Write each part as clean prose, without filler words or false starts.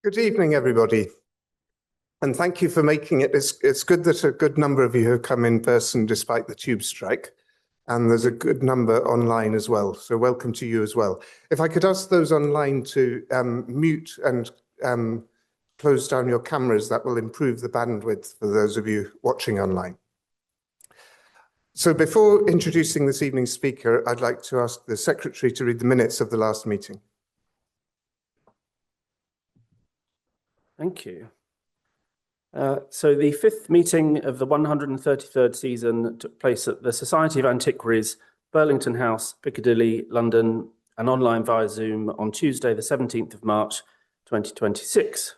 Good evening, everybody. And thank you for making it. It's good that a good number of you have come in person despite the tube strike. And there's a good number online as well. So welcome to you as well. If I could ask those online to mute and close down your cameras, that will improve the bandwidth for those of you watching online. So before introducing this evening's speaker, I'd like to ask the Secretary to read the minutes of the last meeting. Thank you. So the fifth meeting of the 133rd season took place at the Society of Antiquaries, Burlington House, Piccadilly, London, and online via Zoom on Tuesday, the 17th of March, 2026.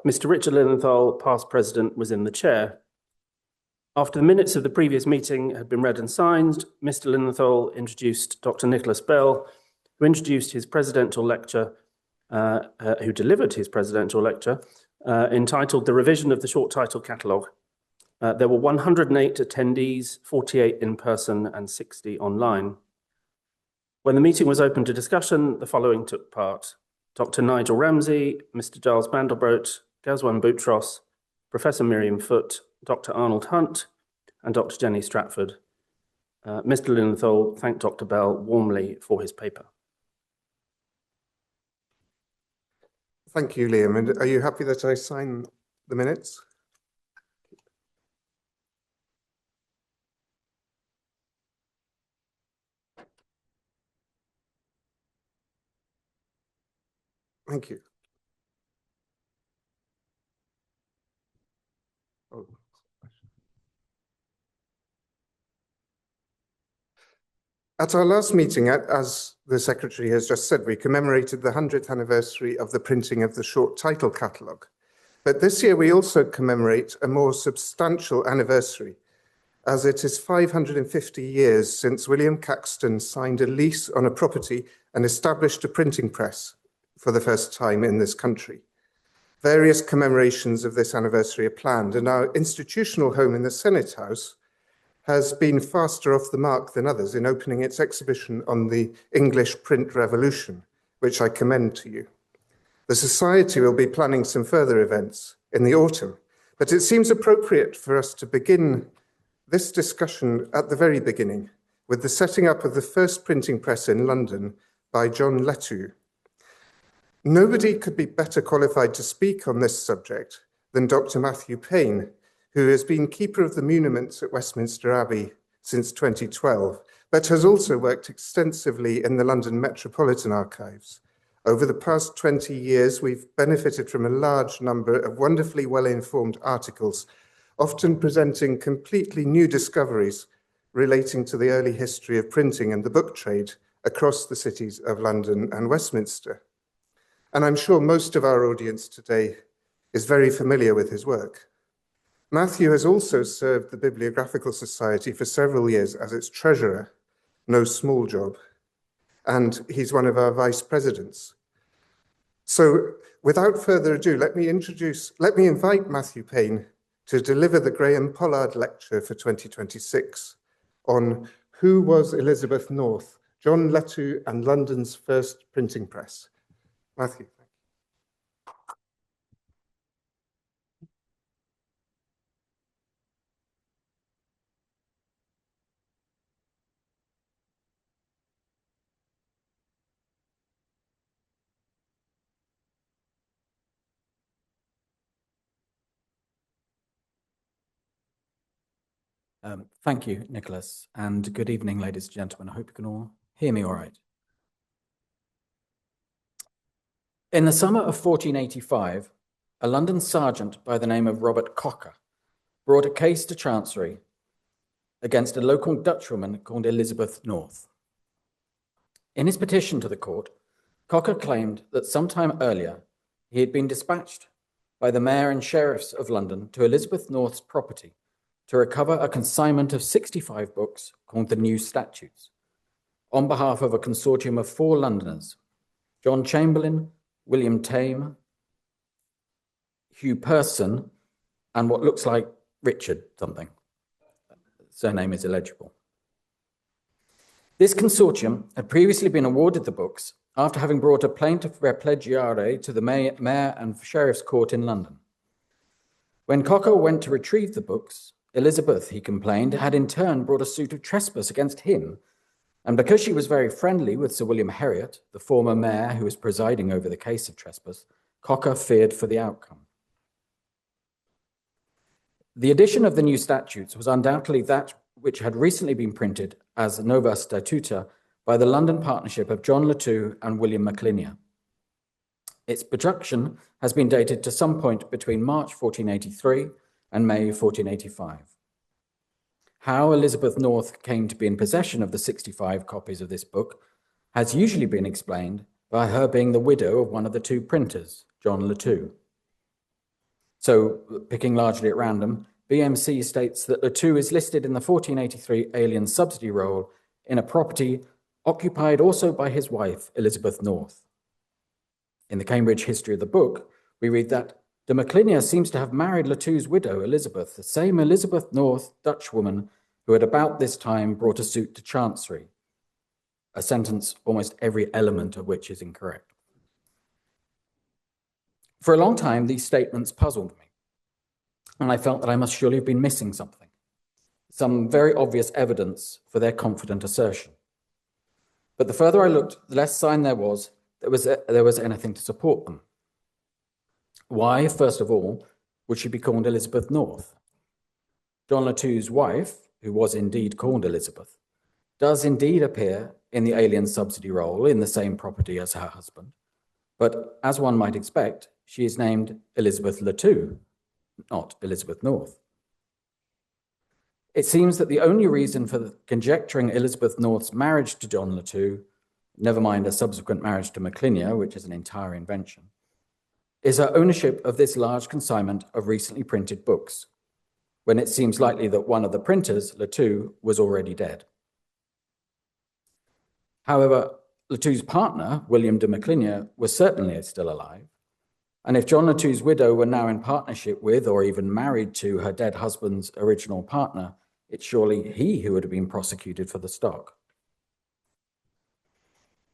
Mr. Richard Lilienthal, past president, was in the chair. After the minutes of the previous meeting had been read and signed, Mr. Lilienthal introduced Dr. Nicholas Bell, who introduced his presidential lecture, who delivered his presidential lecture, entitled The Revision of the Short Title Catalogue. There were 108 attendees, 48 in person and 60 online. When the meeting was open to discussion, the following took part: Dr. Nigel Ramsey, Mr. Giles Mandelbrot, Gazwan Boutros, Professor Miriam Foote, Dr. Arnold Hunt, and Dr. Jenny Stratford. Mr. Lilienthal thanked Dr. Bell warmly for his paper. Thank you, Liam. And are you happy that I sign the minutes? Thank you. Oh. At our last meeting, as the Secretary has just said, we commemorated the 100th anniversary of the printing of the short title catalogue. But this year we also commemorate a more substantial anniversary, as it is 550 years since William Caxton signed a lease on a property and established a printing press for the first time in this country. Various commemorations of this anniversary are planned, and our institutional home in the Senate House has been faster off the mark than others in opening its exhibition on the English print revolution, which I commend to you. The Society will be planning some further events in the autumn, but it seems appropriate for us to begin this discussion at the very beginning with the setting up of the first printing press in London by John Lettou. Nobody could be better qualified to speak on this subject than Dr. Matthew Payne, who has been Keeper of the Muniments at Westminster Abbey since 2012, but has also worked extensively in the London Metropolitan Archives. Over the past 20 years, we've benefited from a large number of wonderfully well-informed articles, often presenting completely new discoveries relating to the early history of printing and the book trade across the cities of London and Westminster. And I'm sure most of our audience today is very familiar with his work. Matthew has also served the Bibliographical Society for several years as its treasurer, no small job, and he's one of our vice presidents. So without further ado, let me invite Matthew Payne to deliver the Graham Pollard Lecture for 2026 on Who Was Elizabeth Northe, John Lettou and London's First Printing Press. Matthew. Thank you, Nicholas, and good evening, ladies and gentlemen. I hope you can all hear me all right. In the summer of 1485, a London sergeant by the name of Robert Cocker brought a case to Chancery against a local Dutchwoman called Elizabeth Northe. In his petition to the court, Cocker claimed that sometime earlier he had been dispatched by the mayor and sheriffs of London to Elizabeth Northe's property to recover a consignment of 65 books called the New Statutes, on behalf of a consortium of 4 Londoners: John Chamberlain, William Tame, Hugh Person, and what looks like Richard something. Surname is illegible. This consortium had previously been awarded the books after having brought a plaintiff replegiare to the mayor and sheriff's court in London. When Cocker went to retrieve the books, Elizabeth, he complained, had in turn brought a suit of trespass against him, and because she was very friendly with Sir William Heriot, the former mayor who was presiding over the case of trespass, Cocker feared for the outcome. The addition of the new statutes was undoubtedly that which had recently been printed as Nova Statuta by the London partnership of John Lettou and William MacLinear. Its production has been dated to some point between March 1483 and May 1485. How Elizabeth Northe came to be in possession of the 65 copies of this book has usually been explained by her being the widow of one of the two printers, John Lettou. So, picking largely at random, BMC states that Lettou is listed in the 1483 Alien Subsidy Roll in a property occupied also by his wife, Elizabeth Northe. In the Cambridge History of the Book, we read that de MacLinear seems to have married Lettou's widow, Elizabeth, the same Elizabeth Northe, Dutchwoman, who at about this time brought a suit to Chancery, a sentence almost every element of which is incorrect. For a long time, these statements puzzled me, and I felt that I must surely have been missing something, some very obvious evidence for their confident assertion. But the further I looked, the less sign there was anything to support them. Why, first of all, would she be called Elizabeth Northe? John Lettou's wife, who was indeed called Elizabeth, does indeed appear in the Alien Subsidy Roll in the same property as her husband, but as one might expect, she is named Elizabeth Lettou, not Elizabeth Northe. It seems that the only reason for conjecturing Elizabeth Northe's marriage to John Lettou, never mind a subsequent marriage to MacLinear, which is an entire invention, is her ownership of this large consignment of recently printed books, when it seems likely that one of the printers, Lettou, was already dead. However, Lettou's partner, William de MacLinear, was certainly still alive, and if John Lettou's widow were now in partnership with or even married to her dead husband's original partner, it's surely he who would have been prosecuted for the stock.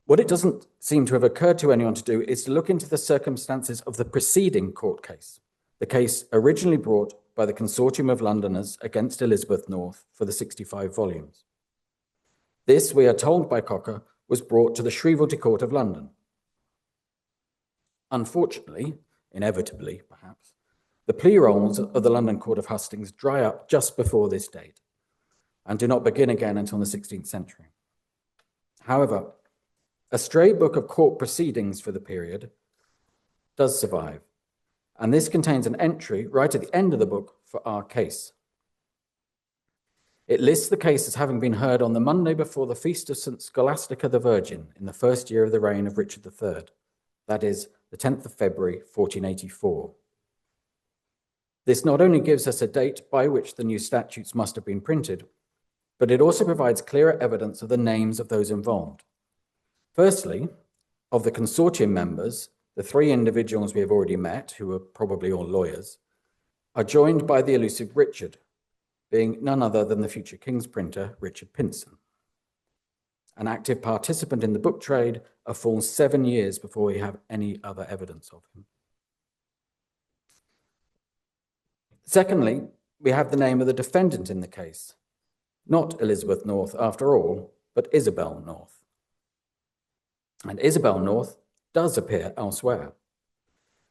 What it doesn't seem to have occurred to anyone to do is to look into the circumstances of the preceding court case, the case originally brought by the Consortium of Londoners against Elizabeth Northe for the 65 volumes. This, we are told by Cocker, was brought to the Shrievalty Court of London. Unfortunately, inevitably perhaps, the plea rolls of the London Court of Hustings dry up just before this date and do not begin again until the 16th century. However, a stray book of court proceedings for the period does survive, and this contains an entry right at the end of the book for our case. It lists the case as having been heard on the Monday before the feast of St. Scholastica the Virgin in the first year of the reign of Richard III, that is, the 10th of February, 1484. This not only gives us a date by which the new statutes must have been printed, but it also provides clearer evidence of the names of those involved. Firstly, of the consortium members, the three individuals we have already met, who are probably all lawyers, are joined by the elusive Richard, being none other than the future King's printer, Richard Pinson, an active participant in the book trade a full 7 years before we have any other evidence of him. Secondly, we have the name of the defendant in the case, not Elizabeth Northe after all, but Isabel Northe. And Isabel Northe does appear elsewhere.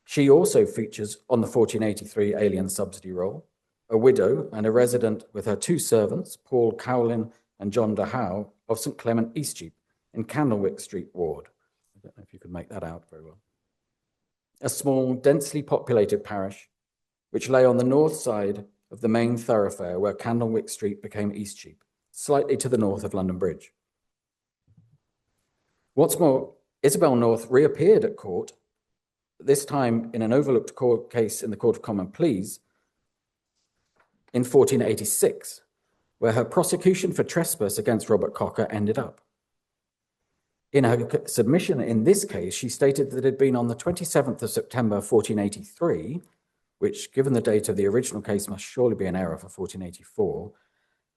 She also features on the 1483 Alien Subsidy Roll, a widow and a resident with her two servants, Paul Cowlin and John de Howe, of St. Clement Eastcheap in Candlewick Street Ward. I don't know if you can make that out very well. A small, densely populated parish, which lay on the north side of the main thoroughfare where Candlewick Street became Eastcheap, slightly to the north of London Bridge. What's more, Isabel Northe reappeared at court, this time in an overlooked court case in the Court of Common Pleas in 1486, where her prosecution for trespass against Robert Cocker ended up. In her submission in this case, she stated that it had been on the 27th of September 1483, which, given the date of the original case, must surely be an error for 1484,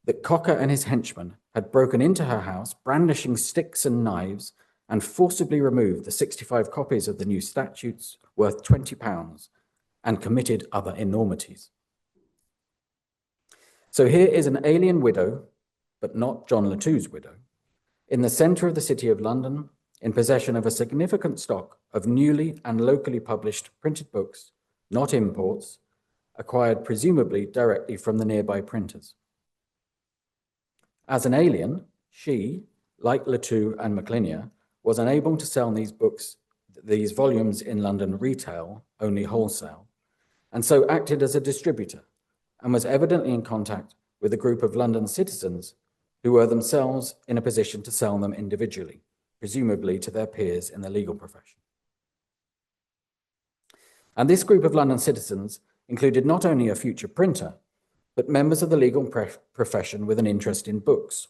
that Cocker and his henchmen had broken into her house, brandishing sticks and knives, and forcibly removed the 65 copies of the new statutes worth £20 and committed other enormities. So here is an alien widow, but not John Lettou's widow, in the centre of the City of London, in possession of a significant stock of newly and locally published printed books, not imports, acquired presumably directly from the nearby printers. As an alien, she, like Lettou and Maclinia, was unable to sell these volumes in London retail, only wholesale, and so acted as a distributor, and was evidently in contact with a group of London citizens who were themselves in a position to sell them individually, presumably to their peers in the legal profession. And this group of London citizens included not only a future printer, but members of the legal profession with an interest in books.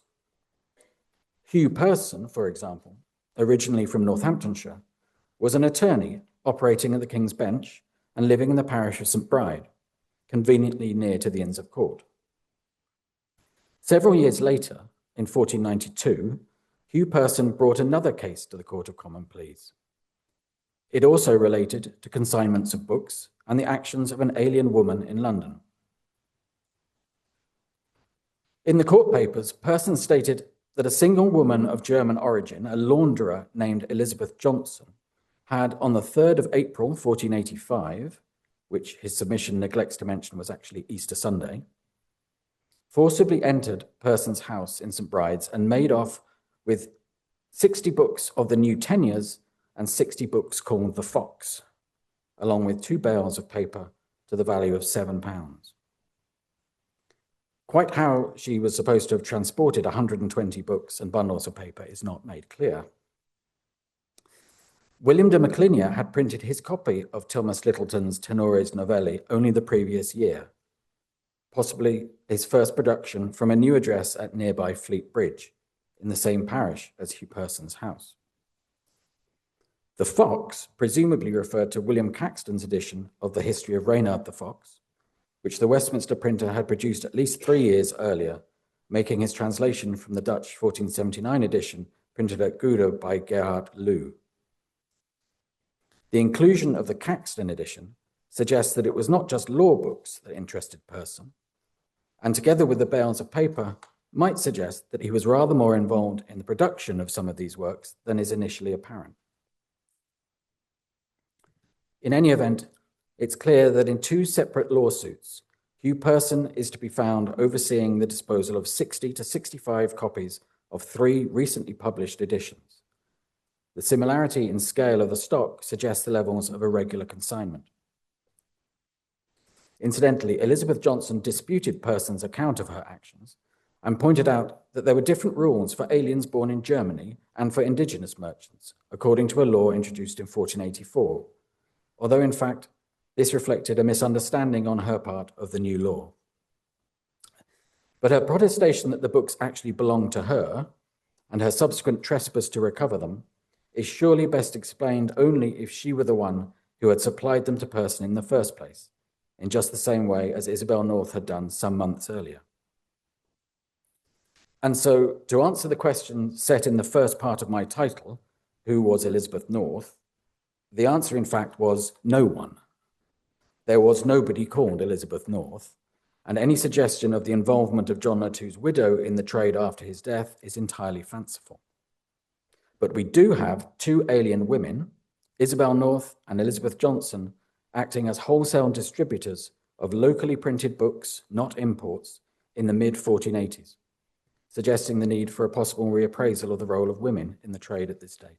Hugh Person, for example, originally from Northamptonshire, was an attorney operating at the King's Bench and living in the parish of St. Bride, conveniently near to the Inns of Court. Several years later, in 1492, Hugh Person brought another case to the Court of Common Pleas. It also related to consignments of books and the actions of an alien woman in London. In the court papers, Person stated that a single woman of German origin, a launderer named Elizabeth Johnson, had on the 3rd of April 1485, which his submission neglects to mention was actually Easter Sunday, forcibly entered Person's house in St. Bride's and made off with 60 books of the new tenures and 60 books called The Fox, along with 2 bales of paper to the value of £7. Quite how she was supposed to have transported 120 books and bundles of paper is not made clear. William de Maclinia had printed his copy of Thomas Littleton's Tenores Novelli only the previous year, possibly his first production from a new address at nearby Fleet Bridge, in the same parish as Hugh Person's house. The Fox presumably referred to William Caxton's edition of the History of Reynard the Fox, which the Westminster printer had produced at least 3 years earlier, making his translation from the Dutch 1479 edition printed at Gouda by Gerhard Lew. The inclusion of the Caxton edition suggests that it was not just law books that interested Person, and together with the bales of paper, might suggest that he was rather more involved in the production of some of these works than is initially apparent. In any event, it's clear that in 2 separate lawsuits, Hugh Person is to be found overseeing the disposal of 60 to 65 copies of 3 recently published editions. The similarity in scale of the stock suggests the levels of a regular consignment. Incidentally, Elizabeth Johnson disputed Person's account of her actions and pointed out that there were different rules for aliens born in Germany and for indigenous merchants, according to a law introduced in 1484, although in fact this reflected a misunderstanding on her part of the new law. But her protestation that the books actually belonged to her, and her subsequent trespass to recover them, is surely best explained only if she were the one who had supplied them to Person in the first place, in just the same way as Isabel Northe had done some months earlier. And so, to answer the question set in the first part of my title, who was Elizabeth Northe, the answer in fact was no one. There was nobody called Elizabeth Northe, and any suggestion of the involvement of John Lettou's widow in the trade after his death is entirely fanciful. But we do have 2 alien women, Isabel Northe and Elizabeth Johnson, acting as wholesale distributors of locally printed books, not imports, in the mid-1480s, suggesting the need for a possible reappraisal of the role of women in the trade at this date.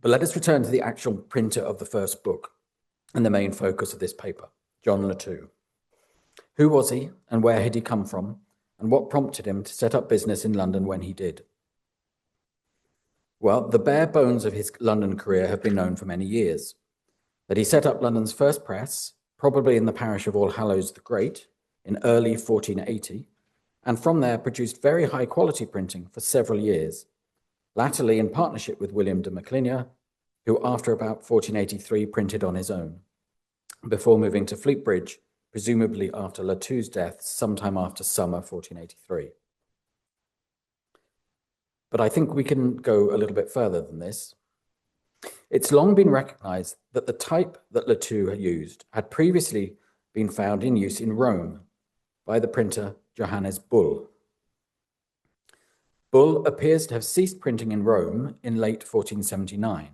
But let us return to the actual printer of the first book and the main focus of this paper, John Lettou. Who was he and where had he come from, and what prompted him to set up business in London when he did? Well, the bare bones of his London career have been known for many years. That he set up London's first press, probably in the parish of All Hallows the Great, in early 1480, and from there produced very high quality printing for several years, latterly in partnership with William de Maclinia, who after about 1483 printed on his own, before moving to Fleet Bridge, presumably after Lettou's death sometime after summer 1483. But I think we can go a little bit further than this. It's long been recognized that the type that Lettou had used had previously been found in use in Rome by the printer Johannes Bull. Bull appears to have ceased printing in Rome in late 1479,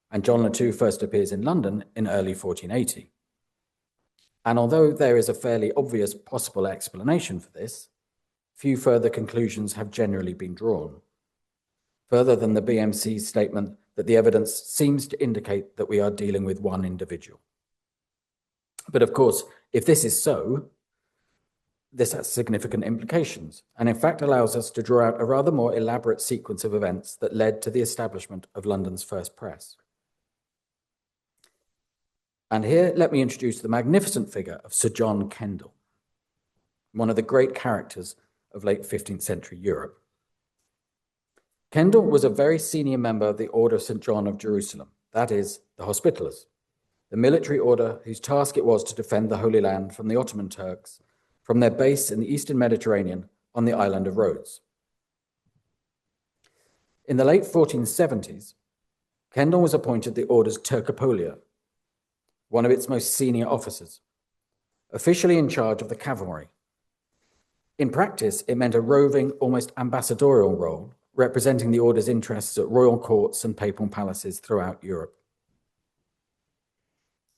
and John Lettou first appears in London in early 1480. And although there is a fairly obvious possible explanation for this, few further conclusions have generally been drawn, further than the BMC's statement that the evidence seems to indicate that we are dealing with one individual. But of course, if this is so, this has significant implications, and in fact allows us to draw out a rather more elaborate sequence of events that led to the establishment of London's first press. And here, let me introduce the magnificent figure of Sir John Kendall, one of the great characters of late 15th century Europe. Kendall was a very senior member of the Order of St. John of Jerusalem, that is, the Hospitallers, the military order whose task it was to defend the Holy Land from the Ottoman Turks from their base in the Eastern Mediterranean on the island of Rhodes. In the late 1470s, Kendall was appointed the Order's Turcopolia, one of its most senior officers, officially in charge of the cavalry. In practice, it meant a roving, almost ambassadorial role, representing the Order's interests at royal courts and papal palaces throughout Europe.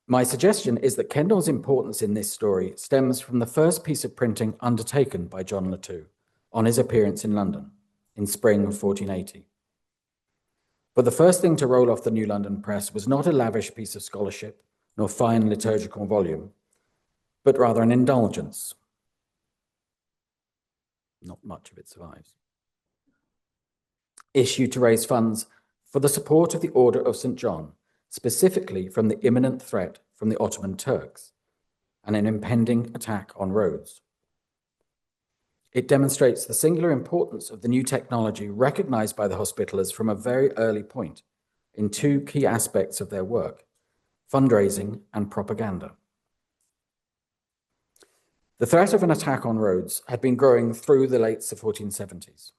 My suggestion is that Kendall's importance in this story stems from the first piece of printing undertaken by John Lettou on his appearance in London in spring of 1480. But the first thing to roll off the New London press was not a lavish piece of scholarship nor fine liturgical volume, but rather an indulgence. Not much of it survives. Issued to raise funds for the support of the Order of St. John, specifically from the imminent threat from the Ottoman Turks and an impending attack on Rhodes. It demonstrates the singular importance of the new technology recognized by the Hospitallers from a very early point in two key aspects of their work: fundraising and propaganda. The threat of an attack on Rhodes had been growing through the late 1470s.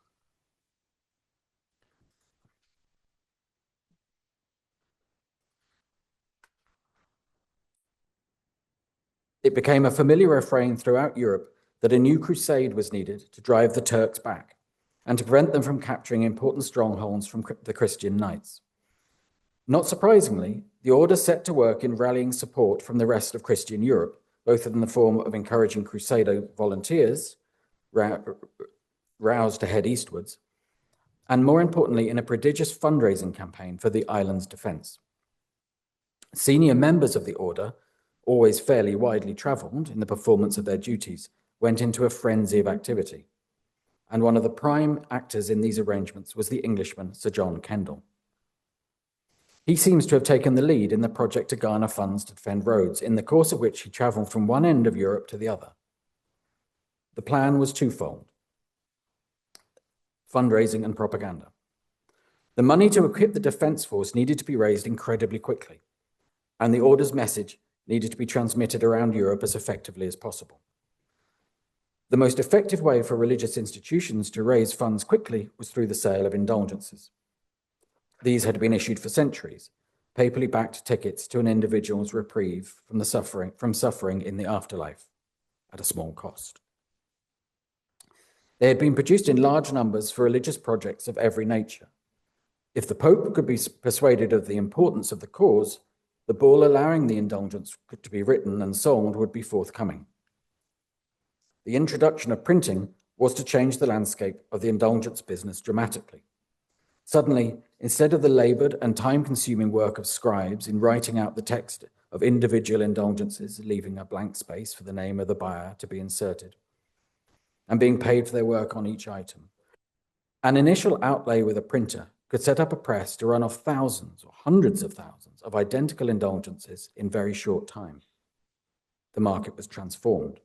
It became a familiar refrain throughout Europe that a new crusade was needed to drive the Turks back and to prevent them from capturing important strongholds from the Christian knights. Not surprisingly, the Order set to work in rallying support from the rest of Christian Europe, both in the form of encouraging Crusader volunteers roused to head eastwards, and more importantly, in a prodigious fundraising campaign for the island's defense. Senior members of the Order, always fairly widely travelled in the performance of their duties, went into a frenzy of activity. And one of the prime actors in these arrangements was the Englishman, Sir John Kendall. He seems to have taken the lead in the project to garner funds to defend Rhodes, in the course of which he travelled from one end of Europe to the other. The plan was twofold: fundraising and propaganda. The money to equip the defence force needed to be raised incredibly quickly, and the Order's message needed to be transmitted around Europe as effectively as possible. The most effective way for religious institutions to raise funds quickly was through the sale of indulgences. These had been issued for centuries, papally backed tickets to an individual's reprieve from suffering in the afterlife at a small cost. They had been produced in large numbers for religious projects of every nature. If the Pope could be persuaded of the importance of the cause, the bull allowing the indulgence to be written and sold would be forthcoming. The introduction of printing was to change the landscape of the indulgence business dramatically. Suddenly, instead of the laboured and time-consuming work of scribes in writing out the text of individual indulgences, leaving a blank space for the name of the buyer to be inserted, and being paid for their work on each item, an initial outlay with a printer could set up a press to run off thousands or hundreds of thousands of identical indulgences in very short time. The market was transformed.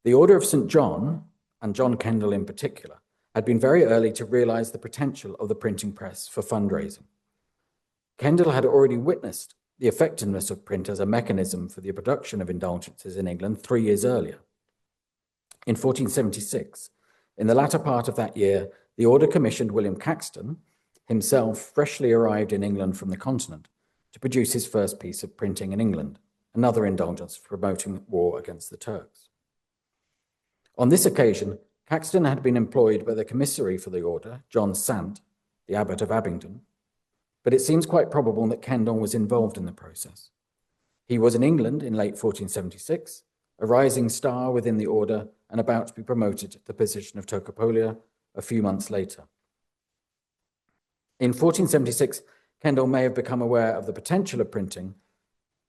The Order of St. John, and John Kendall in particular, had been very early to realize the potential of the printing press for fundraising. Kendall had already witnessed the effectiveness of print as a mechanism for the production of indulgences in England 3 years earlier. In 1476, in the latter part of that year, the order commissioned William Caxton, himself freshly arrived in England from the continent, to produce his first piece of printing in England, another indulgence for promoting war against the Turks. On this occasion, Caxton had been employed by the commissary for the order, John Sant, the abbot of Abingdon, but it seems quite probable that Kendall was involved in the process. He was in England in late 1476, a rising star within the order and about to be promoted to the position of Tocopolia a few months later. In 1476, Kendall may have become aware of the potential of printing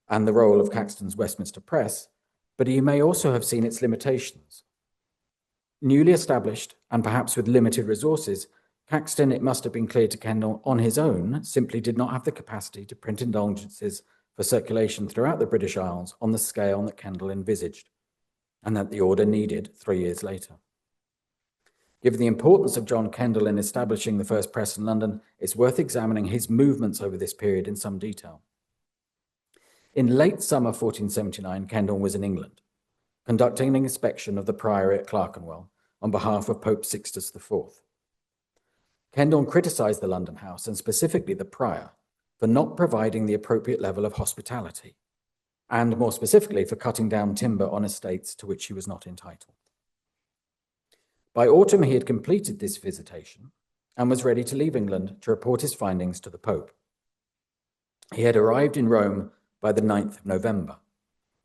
and the role of Caxton's Westminster Press, but he may also have seen its limitations. Newly established and perhaps with limited resources, Caxton, it must have been clear to Kendall, on his own, simply did not have the capacity to print indulgences for circulation throughout the British Isles on the scale that Kendall envisaged, and that the order needed 3 years later. Given the importance of John Kendall in establishing the first press in London, it's worth examining his movements over this period in some detail. In late summer 1479, Kendall was in England, conducting an inspection of the priory at Clerkenwell on behalf of Pope Sixtus IV. Kendall criticised the London House, and specifically the prior, for not providing the appropriate level of hospitality, and more specifically for cutting down timber on estates to which he was not entitled. By autumn, he had completed this visitation and was ready to leave England to report his findings to the Pope. He had arrived in Rome by the 9th of November,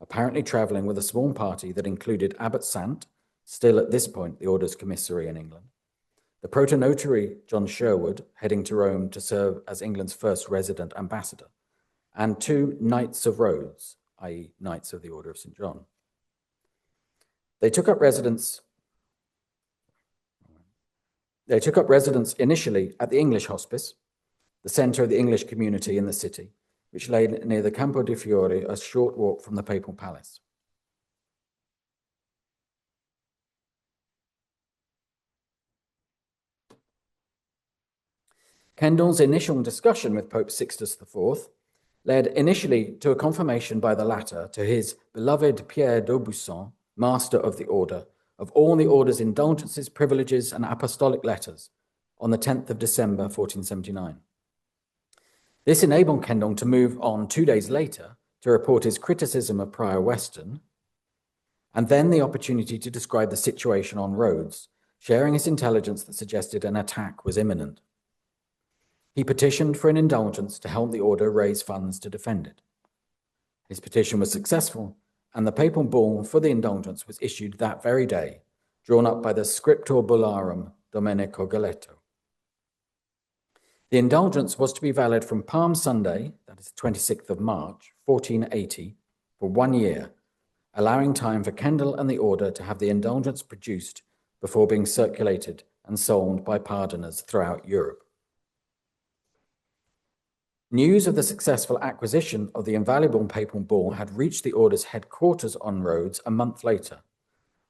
apparently travelling with a small party that included Abbot Sant, still at this point the order's commissary in England, the protonotary John Sherwood, heading to Rome to serve as England's first resident ambassador, and 2 Knights of Rhodes, i.e. Knights of the Order of St. John. They took up residence initially at the English Hospice, the centre of the English community in the city, which lay near the Campo di Fiori, a short walk from the Papal Palace. Kendall's initial discussion with Pope Sixtus IV led initially to a confirmation by the latter to his beloved Pierre d'Aubusson, master of the order, of all the order's indulgences, privileges, and apostolic letters on the 10th of December 1479. This enabled Kendall to move on 2 days later to report his criticism of Prior Weston, and then the opportunity to describe the situation on Rhodes, sharing his intelligence that suggested an attack was imminent. He petitioned for an indulgence to help the order raise funds to defend it. His petition was successful, and the papal bull for the indulgence was issued that very day, drawn up by the Scriptor Bullarum Domenico Galetto. The indulgence was to be valid from Palm Sunday, that is 26th of March, 1480, for 1 year, allowing time for Kendall and the order to have the indulgence produced before being circulated and sold by pardoners throughout Europe. News of the successful acquisition of the invaluable papal bull had reached the order's headquarters on Rhodes a month later,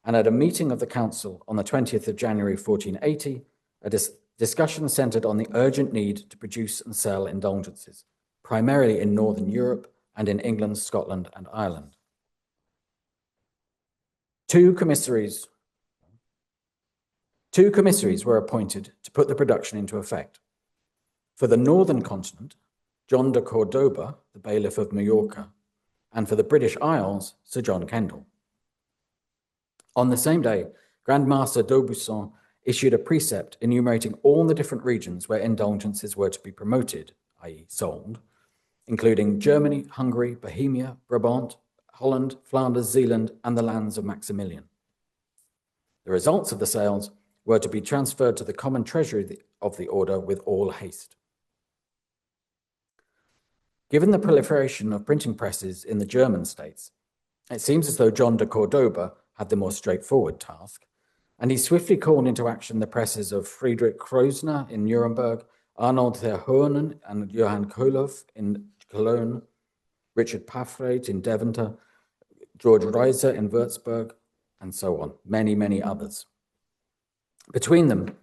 and at a meeting of the council on the 20th of January 1480, a discussion centred on the urgent need to produce and sell indulgences, primarily in Northern Europe and in England, Scotland, and Ireland. Two commissaries were appointed to put the production into effect. For the northern continent, John de Cordoba, the bailiff of Majorca, and for the British Isles, Sir John Kendall. On the same day, Grand Master d'Aubusson issued a precept enumerating all the different regions where indulgences were to be promoted, i.e. sold, including Germany, Hungary, Bohemia, Brabant, Holland, Flanders, Zeeland, and the lands of Maximilian. The results of the sales were to be transferred to the common treasury of the order with all haste. Given the proliferation of printing presses in the German states, it seems as though John de Cordoba had the more straightforward task, and he swiftly called into action the presses of Friedrich Krosner in Nuremberg, Arnold Verhoeven and Johann Koloff in Cologne, Richard Paffreit in Deventer, George Reiser in Würzburg, and so on, many, many others. Between them,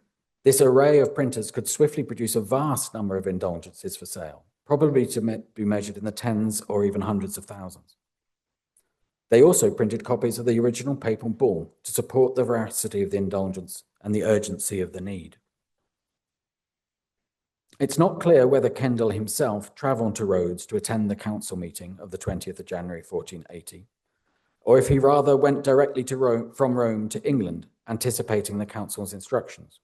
this array of printers could swiftly produce a vast number of indulgences for sale, probably to be measured in the tens or even hundreds of thousands. They also printed copies of the original papal bull to support the veracity of the indulgence and the urgency of the need. It's not clear whether Kendall himself travelled to Rhodes to attend the council meeting of the 20th of January 1480, or if he rather went directly to from Rome to England, anticipating the council's instructions.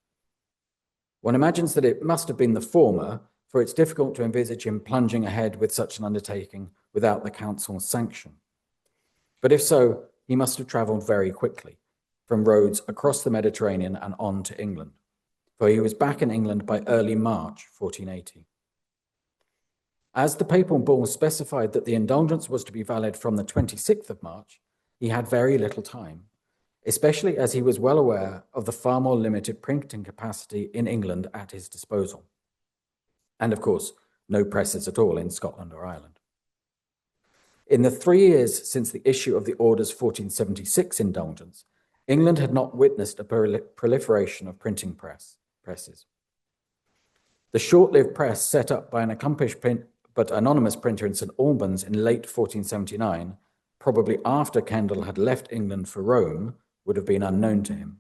One imagines that it must have been the former, for it's difficult to envisage him plunging ahead with such an undertaking without the council's sanction. But if so, he must have travelled very quickly, from Rhodes across the Mediterranean and on to England, for he was back in England by early March 1480. As the papal bull specified that the indulgence was to be valid from the 26th of March, he had very little time, especially as he was well aware of the far more limited printing capacity in England at his disposal. And of course, no presses at all in Scotland or Ireland. In the 3 years since the issue of the Order's 1476 indulgence, England had not witnessed a proliferation of printing presses. The short-lived press set up by an accomplished but anonymous printer in St Albans in late 1479, probably after Kendall had left England for Rome, would have been unknown to him.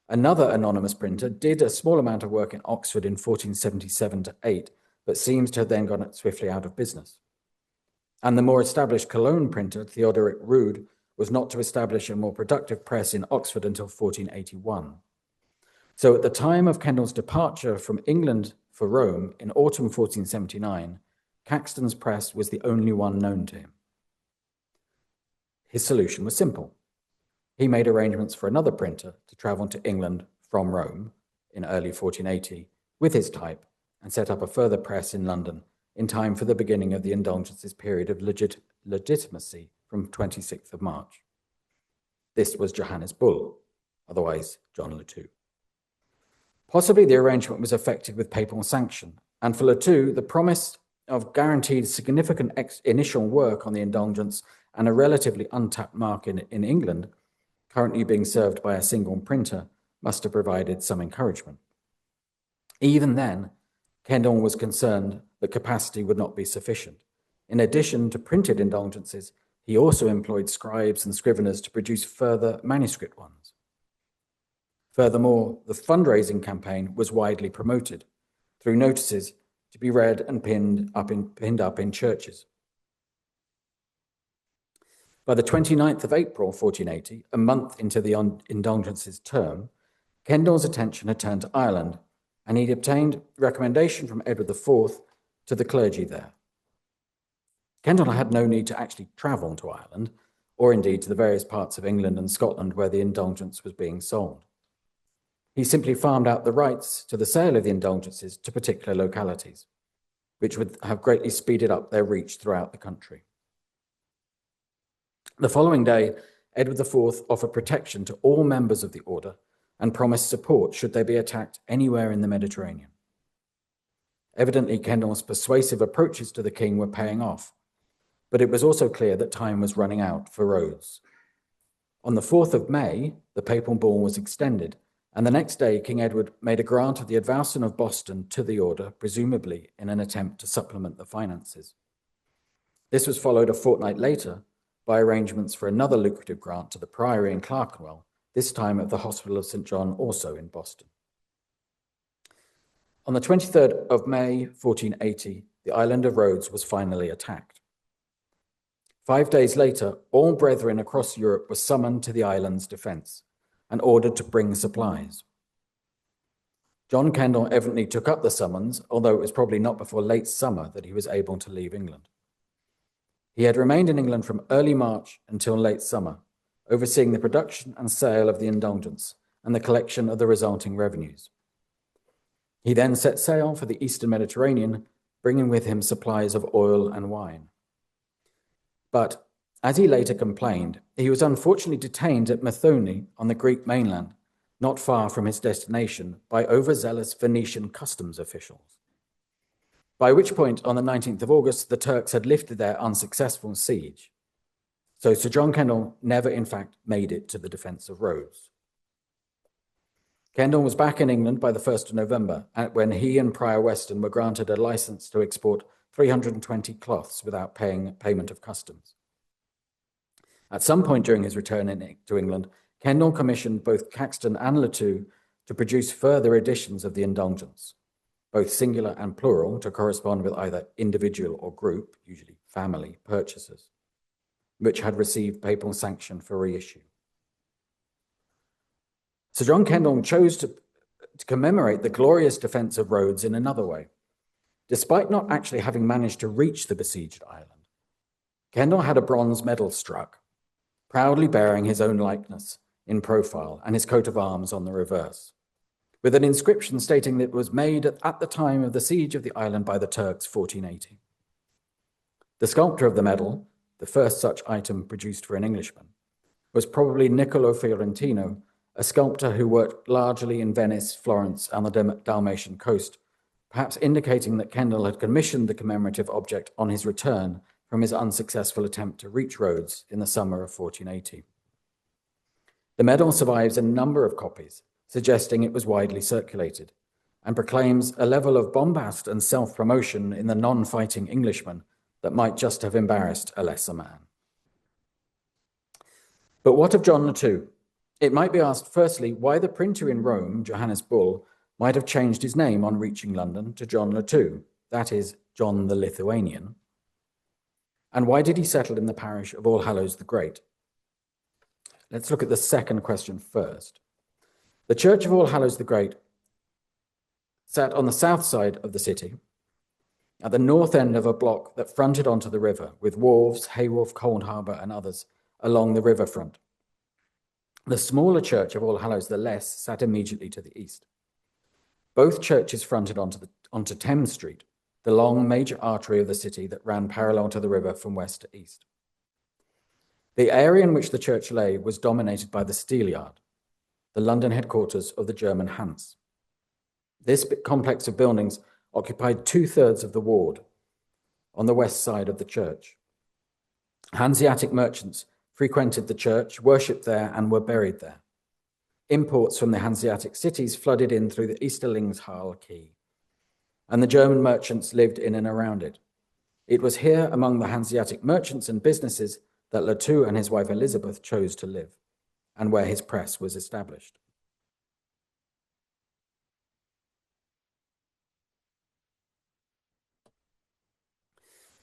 Another anonymous printer did a small amount of work in Oxford in 1477-8, but seems to have then gone swiftly out of business. And the more established Cologne printer, Theodoric Rude, was not to establish a more productive press in Oxford until 1481. So at the time of Kendall's departure from England for Rome in autumn 1479, Caxton's press was the only one known to him. His solution was simple. He made arrangements for another printer to travel to England from Rome in early 1480 with his type and set up a further press in London in time for the beginning of the indulgence's period of legitimacy from 26th of March. This was Johannes Bull, otherwise John Lettou. Possibly the arrangement was effected with papal sanction, and for Lettou, the promise of guaranteed significant initial work on the indulgence and a relatively untapped market in England, currently being served by a single printer, must have provided some encouragement. Even then, Kendall was concerned that capacity would not be sufficient. In addition to printed indulgences, he also employed scribes and scriveners to produce further manuscript ones. Furthermore, the fundraising campaign was widely promoted through notices to be read and pinned up in churches. By the 29th of April, 1480, a month into the indulgence's term, Kendall's attention had turned to Ireland, and he'd obtained recommendation from Edward IV to the clergy there. Kendall had no need to actually travel to Ireland, or indeed to the various parts of England and Scotland where the indulgence was being sold. He simply farmed out the rights to the sale of the indulgences to particular localities, which would have greatly speeded up their reach throughout the country. The following day, Edward IV offered protection to all members of the order and promised support should they be attacked anywhere in the Mediterranean. Evidently, Kendall's persuasive approaches to the king were paying off, but it was also clear that time was running out for Rhodes. On the 4th of May, the papal bull was extended, and the next day King Edward made a grant of the advowson of Boston to the order, presumably in an attempt to supplement the finances. This was followed a fortnight later by arrangements for another lucrative grant to the priory in Clerkenwell, this time at the Hospital of St. John, also in Boston. On the 23rd of May, 1480, the island of Rhodes was finally attacked. 5 days later, all brethren across Europe were summoned to the island's defense and ordered to bring supplies. John Kendall evidently took up the summons, although it was probably not before late summer that he was able to leave England. He had remained in England from early March until late summer, overseeing the production and sale of the indulgence and the collection of the resulting revenues. He then set sail for the Eastern Mediterranean, bringing with him supplies of oil and wine. But, as he later complained, he was unfortunately detained at Methone on the Greek mainland, not far from his destination, by overzealous Venetian customs officials. By which point, on the 19th of August, the Turks had lifted their unsuccessful siege. So Sir John Kendall never, in fact, made it to the defence of Rhodes. Kendall was back in England by the 1st of November, when he and Prior Weston were granted a license to export 320 cloths without payment of customs. At some point during his return to England, Kendall commissioned both Caxton and Lettou to produce further editions of the indulgence, both singular and plural, to correspond with either individual or group, usually family, purchasers, which had received papal sanction for reissue. Sir John Kendall chose to commemorate the glorious defence of Rhodes in another way. Despite not actually having managed to reach the besieged island, Kendall had a bronze medal struck, proudly bearing his own likeness in profile and his coat of arms on the reverse, with an inscription stating that it was made at the time of the siege of the island by the Turks, 1480. The sculptor of the medal, the first such item produced for an Englishman, was probably Niccolo Fiorentino, a sculptor who worked largely in Venice, Florence, and the Dalmatian coast, perhaps indicating that Kendall had commissioned the commemorative object on his return from his unsuccessful attempt to reach Rhodes in the summer of 1480. The medal survives a number of copies, suggesting it was widely circulated, and proclaims a level of bombast and self-promotion in the non-fighting Englishman that might just have embarrassed a lesser man. But what of John Lettou? It might be asked, firstly, why the printer in Rome, Johannes Bull, might have changed his name on reaching London to John Lettou, that is, John the Lithuanian, and why did he settle in the parish of All Hallows the Great? Let's look at the second question first. The Church of All Hallows the Great sat on the south side of the city, at the north end of a block that fronted onto the river, with wharves, Haywharf, Cold Harbour, and others along the riverfront. The smaller Church of All Hallows the Less sat immediately to the east. Both churches fronted onto Thames Street, the long major artery of the city that ran parallel to the river from west to east. The area in which the church lay was dominated by the Steelyard, the London headquarters of the German Hanse. This complex of buildings occupied 2/3 of the ward on the west side of the church. Hanseatic merchants frequented the church, worshipped there, and were buried there. Imports from the Hanseatic cities flooded in through the Easterlingshall Quay, and the German merchants lived in and around it. It was here, among the Hanseatic merchants and businesses, that Lettou and his wife Elizabeth chose to live, and where his press was established.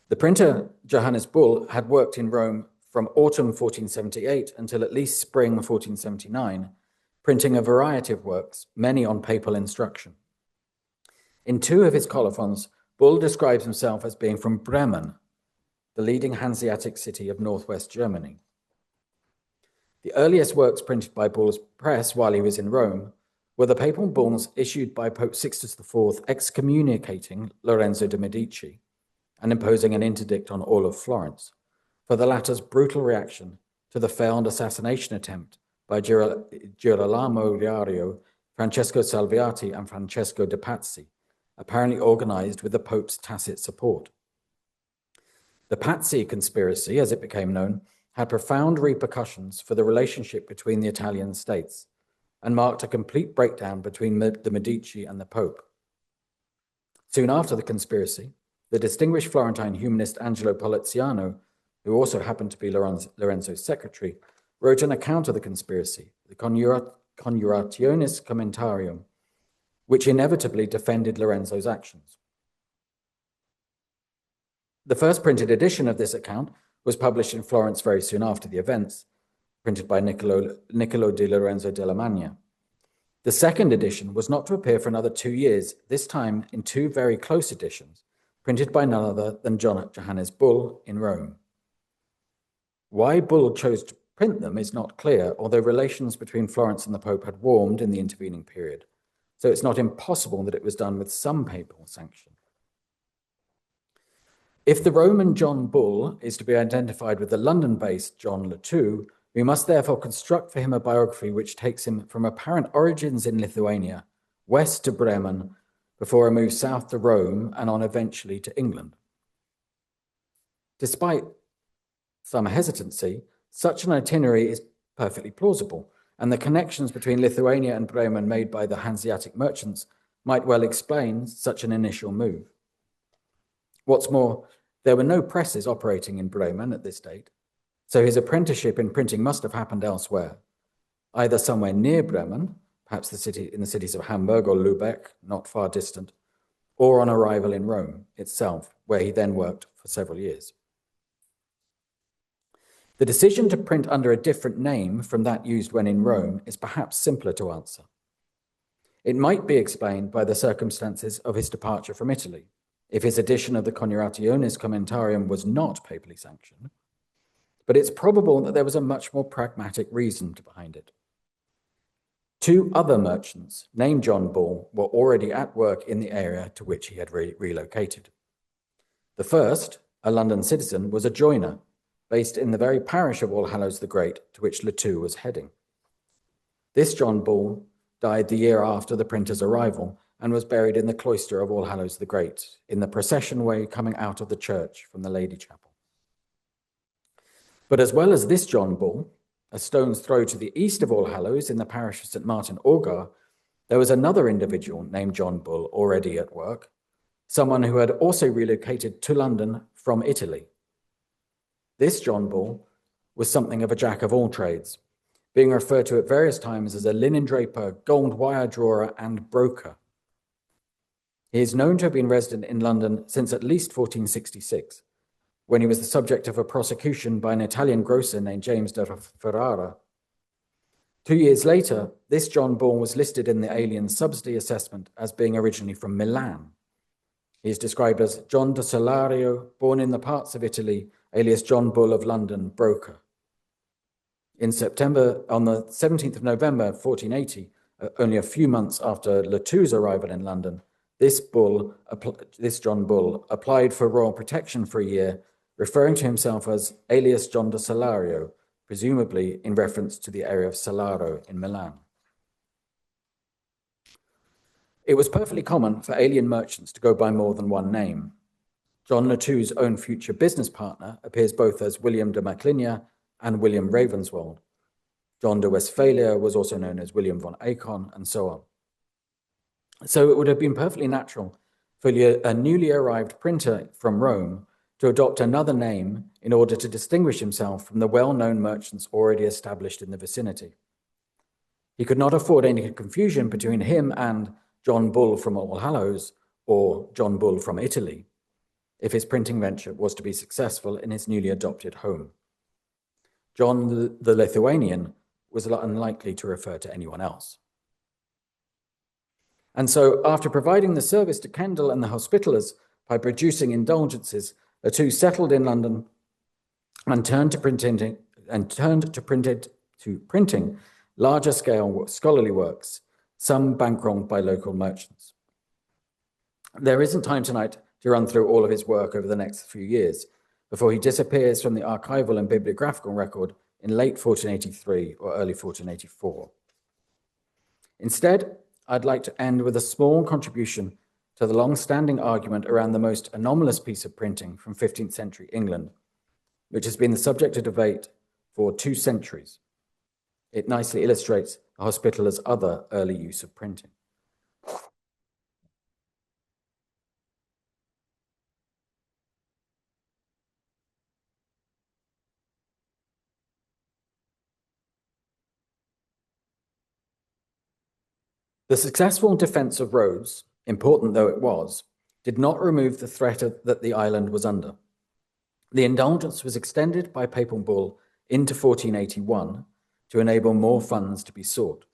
The printer Johannes Bull had worked in Rome from autumn 1478 until at least spring 1479, printing a variety of works, many on papal instruction. In 2 of his colophons, Bull describes himself as being from Bremen, the leading Hanseatic city of northwest Germany. The earliest works printed by Bull's press while he was in Rome were the papal bulls issued by Pope Sixtus IV excommunicating Lorenzo de' Medici and imposing an interdict on all of Florence for the latter's brutal reaction to the failed assassination attempt by Girolamo Riario, Francesco Salviati, and Francesco de' Pazzi, apparently organized with the Pope's tacit support. The Pazzi conspiracy, as it became known, had profound repercussions for the relationship between the Italian states and marked a complete breakdown between the Medici and the Pope. Soon after the conspiracy, the distinguished Florentine humanist Angelo Poliziano, who also happened to be Lorenzo's secretary, wrote an account of the conspiracy, the Conjurationis Commentarium, which inevitably defended Lorenzo's actions. The first printed edition of this account was published in Florence very soon after the events, printed by Niccolo di Lorenzo della Magna. The second edition was not to appear for another 2 years, this time in 2 very close editions, printed by none other than Johannes Bull in Rome. Why Bull chose to print them is not clear, although relations between Florence and the Pope had warmed in the intervening period, so it's not impossible that it was done with some papal sanction. If the Roman John Bull is to be identified with the London-based John Lettou, we must therefore construct for him a biography which takes him from apparent origins in Lithuania, west to Bremen, before a move south to Rome and on eventually to England. Despite some hesitancy, such an itinerary is perfectly plausible, and the connections between Lithuania and Bremen made by the Hanseatic merchants might well explain such an initial move. What's more, there were no presses operating in Bremen at this date, so his apprenticeship in printing must have happened elsewhere, either somewhere near Bremen, perhaps in the cities of Hamburg or Lübeck, not far distant, or on arrival in Rome itself, where he then worked for several years. The decision to print under a different name from that used when in Rome is perhaps simpler to answer. It might be explained by the circumstances of his departure from Italy, if his edition of the Coniurationis Commentarium was not papally sanctioned, but it's probable that there was a much more pragmatic reason behind it. Two other merchants, named John Bull, were already at work in the area to which he had relocated. The first, a London citizen, was a joiner, based in the very parish of Allhallows the Great to which Lettou was heading. This John Bull died the year after the printer's arrival and was buried in the cloister of Allhallows the Great, in the procession way coming out of the church from the Lady Chapel. But as well as this John Bull, a stone's throw to the east of Allhallows in the parish of St. Martin Augar, there was another individual named John Bull already at work, someone who had also relocated to London from Italy. This John Bull was something of a jack of all trades, being referred to at various times as a linen draper, gold wire drawer, and broker. He is known to have been resident in London since at least 1466, when he was the subject of a prosecution by an Italian grocer named James de Ferrara. 2 years later, this John Bull was listed in the Alien Subsidy Assessment as being originally from Milan. He is described as John de Solario, born in the parts of Italy, alias John Bull of London, broker. On the 17th of November 1480, only a few months after Lettou's arrival in London, this John Bull applied for royal protection for a year, referring to himself as alias John de Solario, presumably in reference to the area of Salaro in Milan. It was perfectly common for alien merchants to go by more than one name. John Lettou's own future business partner appears both as William de Maclinia and William Ravenswold. John de Westphalia was also known as William von Acon, and so on. So it would have been perfectly natural for a newly arrived printer from Rome to adopt another name in order to distinguish himself from the well-known merchants already established in the vicinity. He could not afford any confusion between him and John Bull from Allhallows or John Bull from Italy, if his printing venture was to be successful in his newly adopted home. John the Lithuanian was unlikely to refer to anyone else. And so, after providing the service to Kendall and the Hospitallers by producing indulgences, the two settled in London and turned to printing larger scale scholarly works, some bankrolled by local merchants. There isn't time tonight to run through all of his work over the next few years before he disappears from the archival and bibliographical record in late 1483 or early 1484. Instead, I'd like to end with a small contribution to the long-standing argument around the most anomalous piece of printing from 15th century England, which has been the subject of debate for 2 centuries. It nicely illustrates the Hospitallers' other early use of printing. The successful defence of Rhodes, important though it was, did not remove the threat that the island was under. The indulgence was extended by papal bull into 1481 to enable more funds to be sought.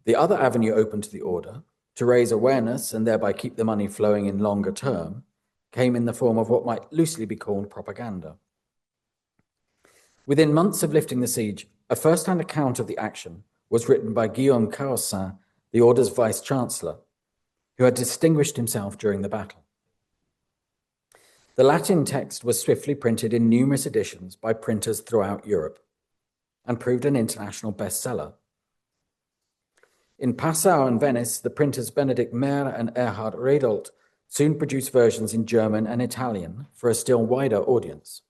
The other avenue open to the order, to raise awareness and thereby keep the money flowing in longer term, came in the form of what might loosely be called propaganda. Within months of lifting the siege, a first-hand account of the action was written by Guillaume Caussin, the order's vice-chancellor, who had distinguished himself during the battle. The Latin text was swiftly printed in numerous editions by printers throughout Europe and proved an international bestseller. In Passau and Venice, the printers Benedict Mehr and Erhard Redolt soon produced versions in German and Italian for a still wider audience.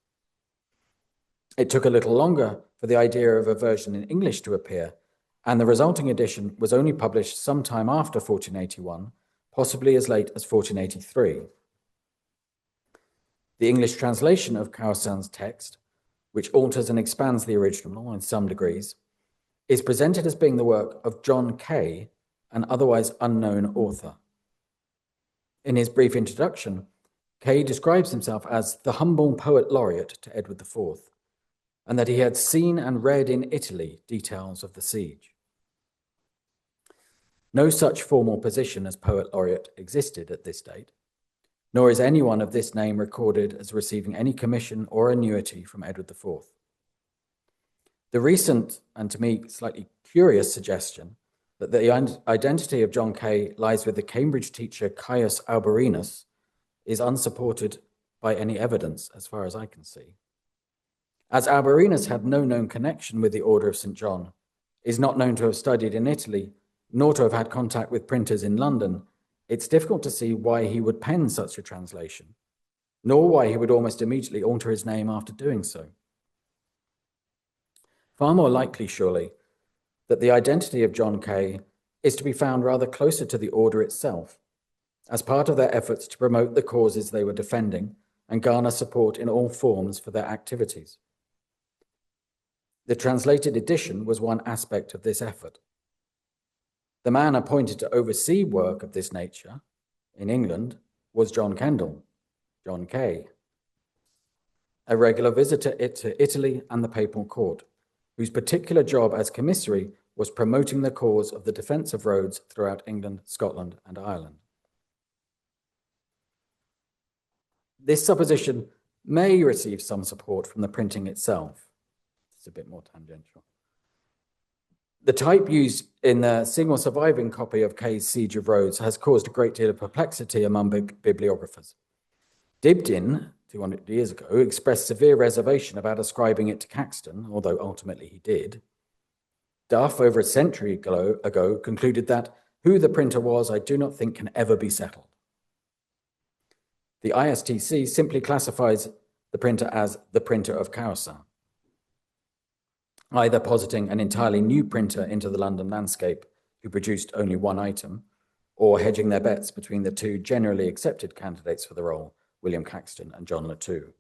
It took a little longer for the idea of a version in English to appear, and the resulting edition was only published sometime after 1481, possibly as late as 1483. The English translation of Caussin's text, which alters and expands the original in some degrees, is presented as being the work of John Kay, an otherwise unknown author. In his brief introduction, Kay describes himself as the humble poet laureate to Edward IV, and that he had seen and read in Italy details of the siege. No such formal position as poet laureate existed at this date, nor is anyone of this name recorded as receiving any commission or annuity from Edward IV. The recent, and to me slightly curious, suggestion that the identity of John Kay lies with the Cambridge teacher Caius Alberinus is unsupported by any evidence, as far as I can see. As Alberinus had no known connection with the Order of St. John, is not known to have studied in Italy, nor to have had contact with printers in London, it's difficult to see why he would pen such a translation, nor why he would almost immediately alter his name after doing so. Far more likely, surely, that the identity of John Kay is to be found rather closer to the order itself, as part of their efforts to promote the causes they were defending and garner support in all forms for their activities. The translated edition was one aspect of this effort. The man appointed to oversee work of this nature in England was John Kendall, John Kay, a regular visitor to Italy and the papal court, whose particular job as commissary was promoting the cause of the defence of roads throughout England, Scotland, and Ireland. This supposition may receive some support from the printing itself. It's a bit more tangential. The type used in the single surviving copy of Kay's Siege of Rhodes has caused a great deal of perplexity among bibliographers. Dibdin, 200 years ago, expressed severe reservation about ascribing it to Caxton, although ultimately he did. Duff, over a century ago, concluded that who the printer was, I do not think can ever be settled. The ISTC simply classifies the printer as the printer of Caussin, either positing an entirely new printer into the London landscape who produced only one item, or hedging their bets between the two generally accepted candidates for the role, William Caxton and John Lettou.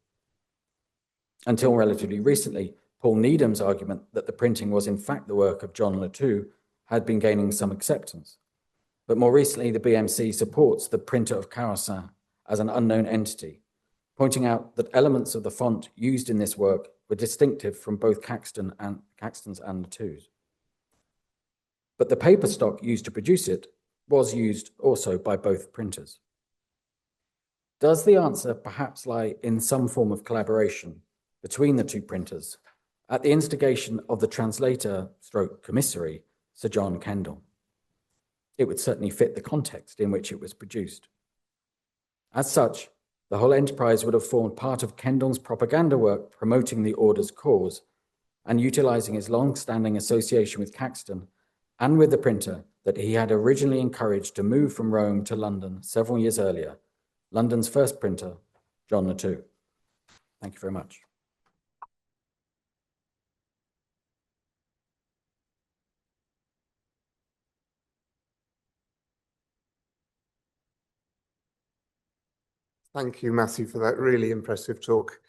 Until relatively recently, Paul Needham's argument that the printing was in fact the work of John Lettou had been gaining some acceptance. But more recently, the BMC supports the printer of Caussin as an unknown entity, pointing out that elements of the font used in this work were distinctive from both Caxton's and Lettou's. But the paper stock used to produce it was used also by both printers. Does the answer perhaps lie in some form of collaboration between the two printers at the instigation of the translator/commissary, Sir John Kendall? It would certainly fit the context in which it was produced. As such, the whole enterprise would have formed part of Kendall's propaganda work promoting the order's cause and utilizing his long-standing association with Caxton and with the printer that he had originally encouraged to move from Rome to London several years earlier, London's first printer, John Lettou. Thank you very much. Thank you, Matthew, for that really impressive talk.